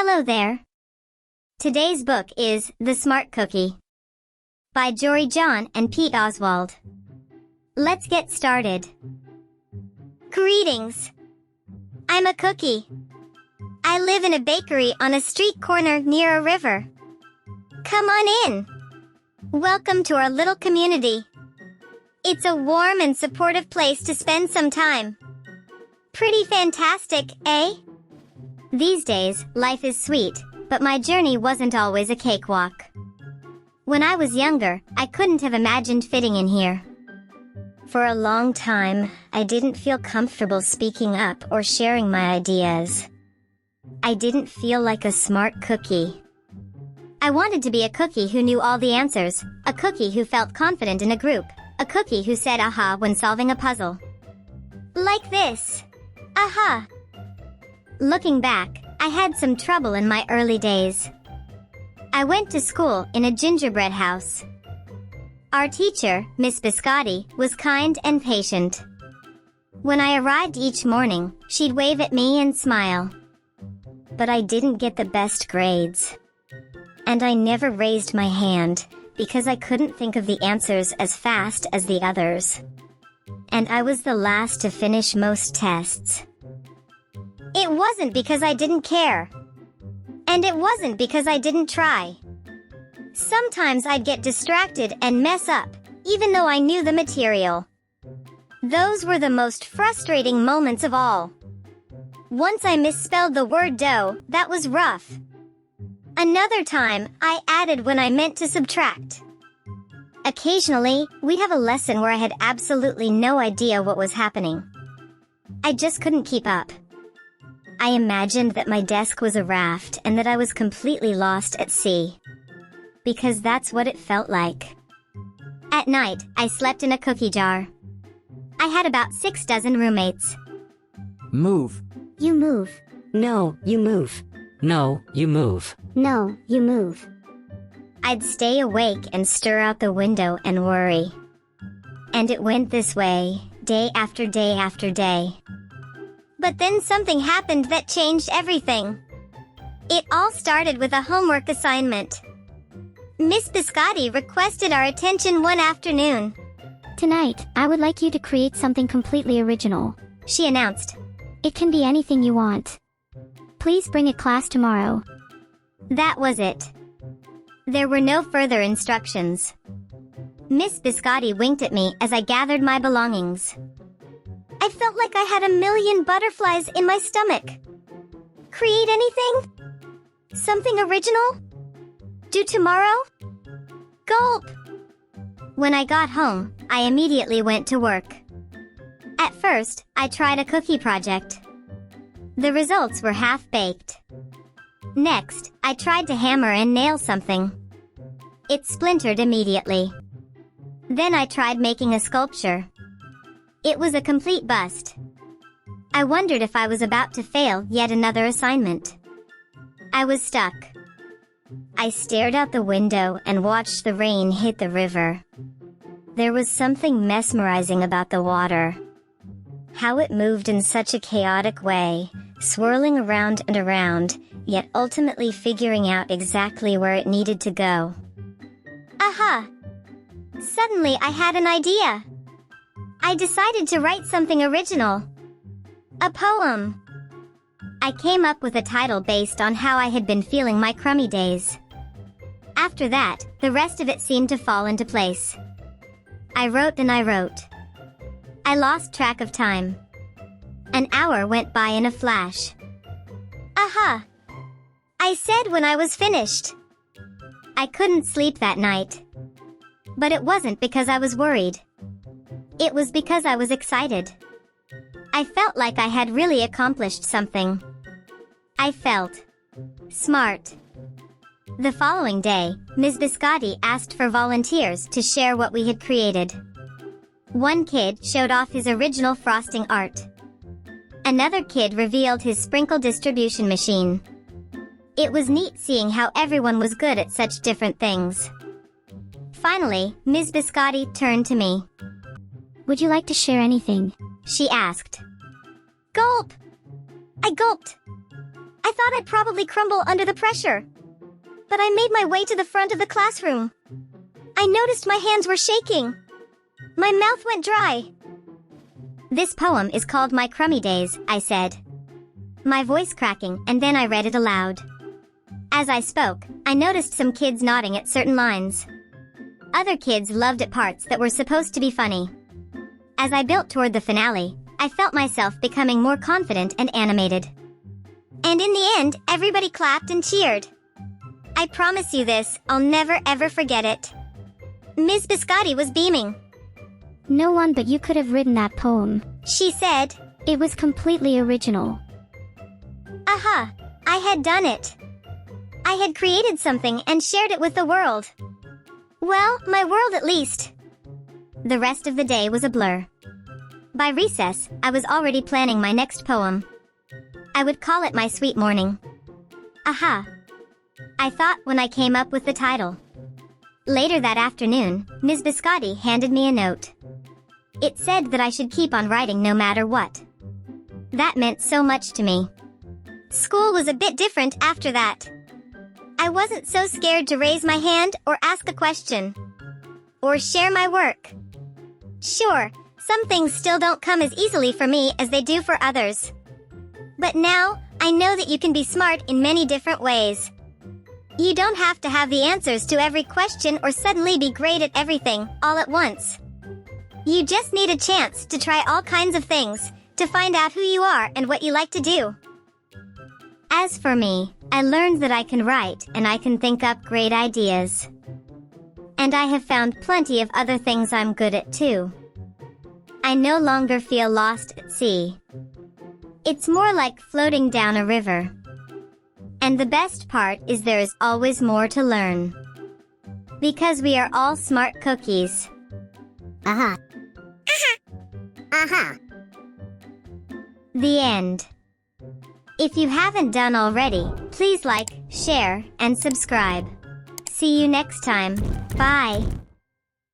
Hello there. Today's book is The Smart Cookie by Jory John and Pete Oswald. Let's get started. Greetings. I'm a cookie. I live in a bakery on a street corner near a river. Come on in. Welcome to our little community. It's a warm and supportive place to spend some time. Pretty fantastic, eh? These days, life is sweet, but my journey wasn't always a cakewalk. When I was younger, I couldn't have imagined fitting in here. For a long time, I didn't feel comfortable speaking up or sharing my ideas. I didn't feel like a smart cookie. I wanted to be a cookie who knew all the answers, a cookie who felt confident in a group, a cookie who said aha when solving a puzzle. Like this. Aha. Looking back, I had some trouble in my early days. I went to school in a gingerbread house. Our teacher, Miss Biscotti, was kind and patient. When I arrived each morning, she'd wave at me and smile. But I didn't get the best grades. And I never raised my hand, because I couldn't think of the answers as fast as the others. And I was the last to finish most tests. It wasn't because I didn't care. And it wasn't because I didn't try. Sometimes I'd get distracted and mess up, even though I knew the material. Those were the most frustrating moments of all. Once I misspelled the word dough, that was rough. Another time, I added when I meant to subtract. Occasionally, we'd have a lesson where I had absolutely no idea what was happening. I just couldn't keep up. I imagined that my desk was a raft and that I was completely lost at sea. Because that's what it felt like. At night, I slept in a cookie jar. I had about 6 dozen roommates. Move. You move. No, you move. No, you move. No, you move. I'd stay awake and stir out the window and worry. And it went this way, day after day after day. But then something happened that changed everything. It all started with a homework assignment. Miss Biscotti requested our attention one afternoon. Tonight, I would like you to create something completely original, She announced. It can be anything you want. Please bring a class tomorrow. That was it. There were no further instructions. Miss Biscotti winked at me as I gathered my belongings. I felt like I had a million butterflies in my stomach. Create anything? Something original? Do tomorrow? Gulp! When I got home, I immediately went to work. At first, I tried a cookie project. The results were half-baked. Next, I tried to hammer and nail something. It splintered immediately. Then I tried making a sculpture. It was a complete bust. I wondered if I was about to fail yet another assignment. I was stuck. I stared out the window and watched the rain hit the river. There was something mesmerizing about the water. How it moved in such a chaotic way, swirling around and around, yet ultimately figuring out exactly where it needed to go. Aha! Suddenly I had an idea. I decided to write something original. A poem. I came up with a title based on how I had been feeling my crummy days. After that, the rest of it seemed to fall into place. I wrote and I wrote. I lost track of time. An hour went by in a flash. Aha! I said when I was finished. I couldn't sleep that night. But it wasn't because I was worried. It was because I was excited. I felt like I had really accomplished something. I felt smart. The following day, Ms. Biscotti asked for volunteers to share what we had created. One kid showed off his original frosting art. Another kid revealed his sprinkle distribution machine. It was neat seeing how everyone was good at such different things. Finally, Ms. Biscotti turned to me. Would you like to share anything? She asked. Gulp! I gulped. I I thought I'd probably crumble under the pressure. But I made my way to the front of the classroom. I noticed my hands were shaking. My mouth went dry. This poem is called My Crummy Days, I said, my voice cracking, and then I read it aloud. As I spoke, I noticed some kids nodding at certain lines. Other kids loved at parts that were supposed to be funny. As I built toward the finale, I felt myself becoming more confident and animated. And in the end, everybody clapped and cheered. I promise you this, I'll never ever forget it. Ms. Biscotti was beaming. No one but you could have written that poem. She said, It was completely original. Aha, I had done it. I had created something and shared it with the world. Well, my world at least. The rest of the day was a blur. By recess, I was already planning my next poem. I would call it My Sweet Morning. Aha. I thought when I came up with the title. Later that afternoon, Ms. Biscotti handed me a note. It said that I should keep on writing no matter what. That meant so much to me. School was a bit different after that. I wasn't so scared to raise my hand or ask a question. Or share my work. Sure, some things still don't come as easily for me as they do for others. But now, I know that you can be smart in many different ways. You don't have to have the answers to every question or suddenly be great at everything, all at once. You just need a chance to try all kinds of things, to find out who you are and what you like to do. As for me, I learned that I can write and I can think up great ideas. And I have found plenty of other things I'm good at too. I no longer feel lost at sea. It's more like floating down a river. And the best part is there is always more to learn. Because we are all smart cookies. Aha. Aha. The end. If you haven't done already, please like, share, and subscribe. See you next time. Bye.